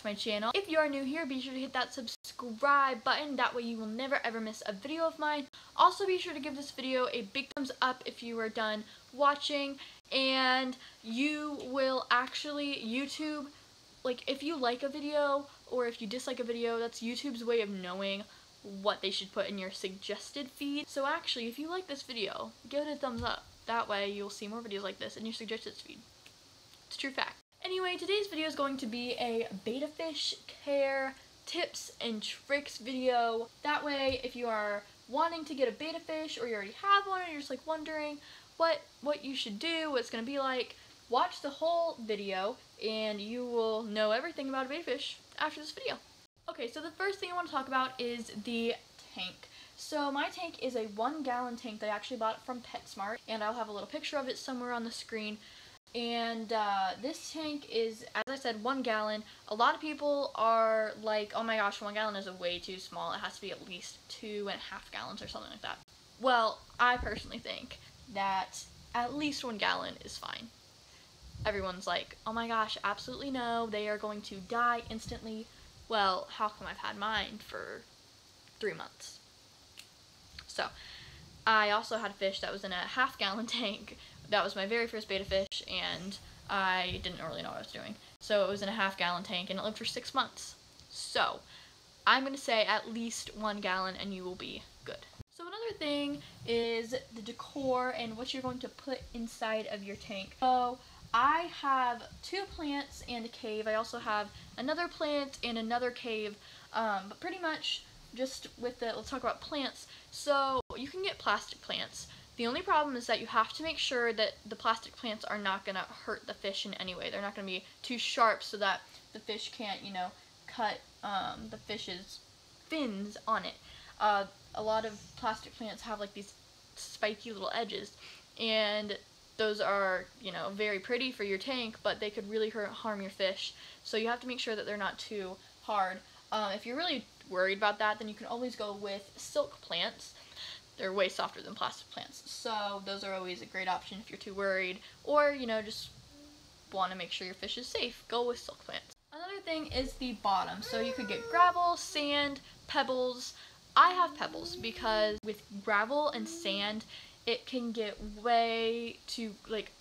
my channel. If you are new here, be sure to hit that subscribe button. That way you will never ever miss a video of mine. Also, be sure to give this video a big thumbs up if you are done watching. And you will actually, YouTube, like if you like a video or if you dislike a video, that's YouTube's way of knowing what they should put in your suggested feed. So actually, if you like this video, give it a thumbs up. That way you'll see more videos like this in your suggested feed. It's a true fact. Anyway, today's video is going to be a betta fish care tips and tricks video. That way, if you are wanting to get a betta fish or you already have one and you're just like wondering what you should do, what it's going to be like, watch the whole video and you will know everything about a betta fish after this video. Okay, so the first thing I want to talk about is the tank. So my tank is a 1 gallon tank that I actually bought from PetSmart, and I'll have a little picture of it somewhere on the screen. And this tank is, as I said, 1 gallon. A lot of people are like, oh my gosh, 1 gallon is way too small. It has to be at least 2.5 gallons or something like that. Well, I personally think that at least 1 gallon is fine. Everyone's like, oh my gosh, absolutely no, they are going to die instantly. Well, how come I've had mine for 3 months? So, I also had a fish that was in a 1/2 gallon tank. That was my very first betta fish, and I didn't really know what I was doing. So it was in a 1/2 gallon tank, and it lived for 6 months. So, I'm going to say at least 1 gallon, and you will be good. So another thing is the decor and what you're going to put inside of your tank. So, I have 2 plants and a cave. I also have another plant and another cave, but pretty much just with the, let's talk about plants. So you can get plastic plants. The only problem is that you have to make sure that the plastic plants are not going to hurt the fish in any way. They're not going to be too sharp so that the fish can't, you know, cut the fish's fins on it. A lot of plastic plants have like these spiky little edges, and those are, you know, very pretty for your tank, but they could really harm your fish. So you have to make sure that they're not too hard. If you're really worried about that, then you can always go with silk plants. They're way softer than plastic plants. So those are always a great option if you're too worried, or, you know, just want to make sure your fish is safe. Go with silk plants. Another thing is the bottom. So you could get gravel, sand, pebbles. I have pebbles because with gravel and sand, it can get way too, like,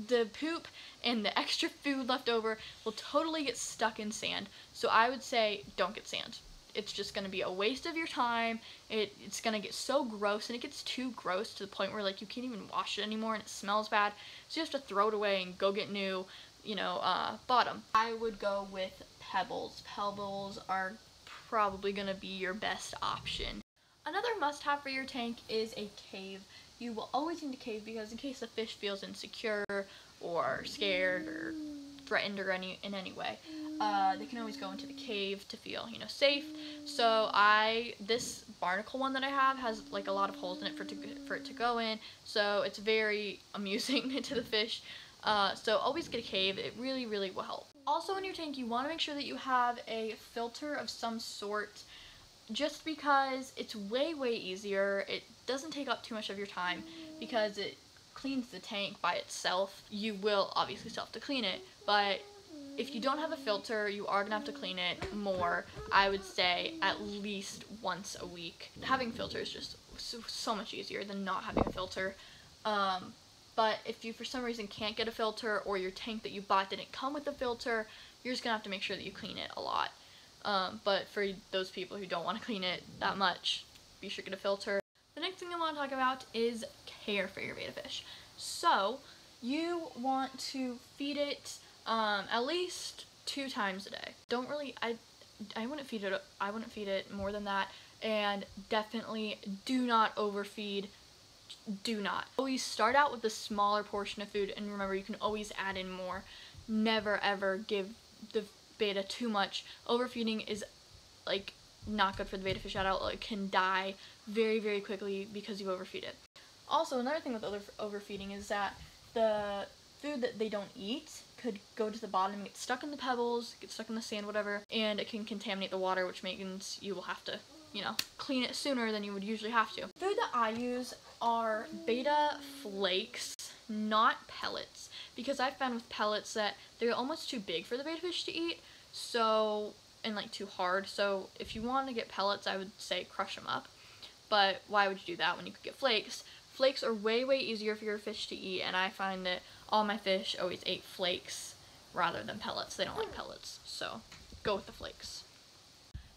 the poop and the extra food left over will totally get stuck in sand. So I would say don't get sand. It's just going to be a waste of your time. It's going to get so gross, and it gets too gross to the point where, like, you can't even wash it anymore and it smells bad. So you have to throw it away and go get new, you know, bottom. I would go with pebbles. Pebbles are probably going to be your best option. Another must-have for your tank is a cave. You will always need a cave because in case the fish feels insecure or scared or threatened or in any way, they can always go into the cave to feel, you know, safe. So this barnacle one that I have has like a lot of holes in it for it to go in. So it's very amusing to the fish. So always get a cave. It really, really will help. Also in your tank, you want to make sure that you have a filter of some sort, just because it's way, way easier. It doesn't take up too much of your time because it cleans the tank by itself. You will obviously still have to clean it, but if you don't have a filter, you are going to have to clean it more. I would say at least once a week. Having a filter is just so much easier than not having a filter. But if you for some reason can't get a filter, or your tank that you bought didn't come with a filter, you're just going to have to make sure that you clean it a lot. But for those people who don't want to clean it that much, be sure to get a filter. The next thing I want to talk about is care for your betta fish. So you want to feed it at least 2 times a day. Don't really, I wouldn't feed it more than that, and definitely do not overfeed. Do not. Always start out with a smaller portion of food, and remember, you can always add in more. Never ever give the betta too much. Overfeeding is like not good for the betta fish at all. It can die very, very quickly because you overfeed it. Also, another thing with overfeeding is that the food that they don't eat could go to the bottom and get stuck in the pebbles, get stuck in the sand, whatever, and it can contaminate the water, which means you will have to, you know, clean it sooner than you would usually have to. Food that I use are betta flakes, not pellets, because I found with pellets that they're almost too big for the betta fish to eat. so, and like too hard. So if you want to get pellets, I would say crush them up. But why would you do that when you could get flakes? Flakes are way, way easier for your fish to eat, and I find that all my fish always ate flakes rather than pellets. They don't like pellets, so go with the flakes.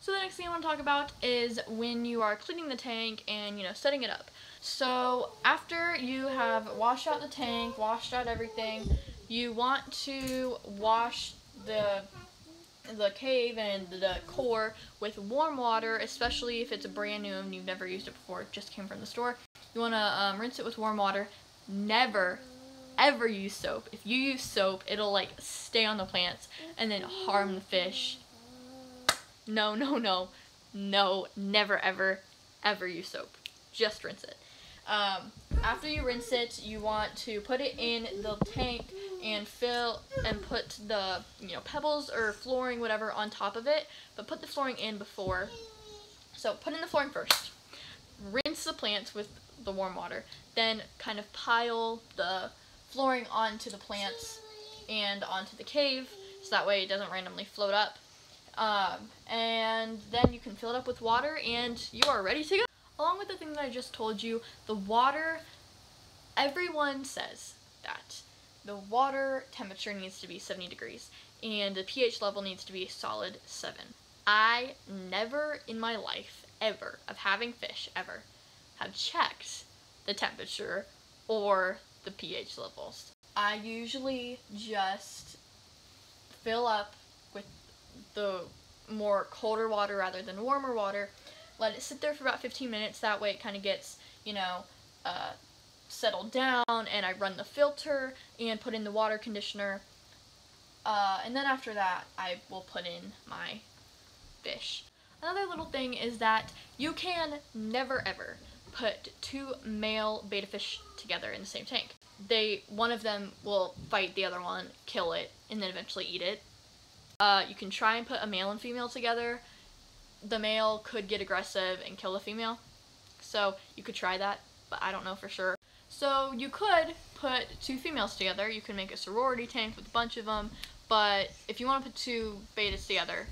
So the next thing I want to talk about is when you are cleaning the tank and, you know, setting it up. So after you have washed out the tank, washed out everything, you want to wash the cave and the core with warm water, especially if it's brand new and you've never used it before, it just came from the store. You want to rinse it with warm water. Never, ever use soap. If you use soap, it'll like stay on the plants and then harm the fish. No, no, no, no, never, ever, ever use soap. Just rinse it. After you rinse it, you want to put it in the tank and fill and put the, you know, pebbles or flooring, whatever, on top of it, but put the flooring in before. So put in the flooring first. Rinse the plants with the warm water. Then kind of pile the flooring onto the plants and onto the cave, so that way it doesn't randomly float up. And then you can fill it up with water and you are ready to go. Along with the thing that I just told you, the water, everyone says that the water temperature needs to be 70 degrees and the pH level needs to be a solid 7. I never in my life, ever, of having fish, ever, have checked the temperature or the pH levels. I usually just fill up with the more colder water rather than warmer water, let it sit there for about 15 minutes, that way it kind of gets, you know, settled down, and I run the filter and put in the water conditioner, and then after that I will put in my fish. Another little thing is that you can never ever put 2 male betta fish together in the same tank. One of them will fight the other one, kill it, and then eventually eat it. You can try and put a male and female together. The male could get aggressive and kill the female, so you could try that, but I don't know for sure. So you could put 2 females together. You can make a sorority tank with a bunch of them, but if you want to put 2 bettas together,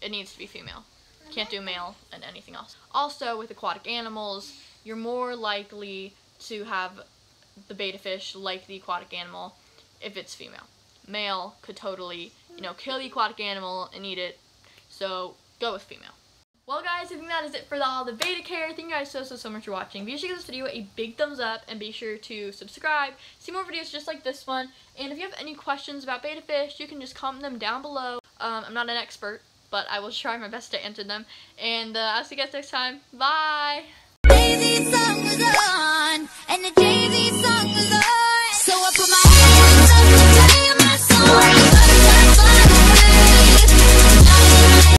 it needs to be female. Can't do male and anything else. Also, with aquatic animals, you're more likely to have the betta fish like the aquatic animal if it's female. Male could totally, you know, kill the aquatic animal and eat it, so go with female. Well guys, I think that is it for all the betta care. Thank you guys so much for watching. Be sure to give this video a big thumbs up and be sure to subscribe. See more videos just like this one. And if you have any questions about betta fish, you can just comment them down below. I'm not an expert, but I will try my best to answer them. And I'll see you guys next time. Bye!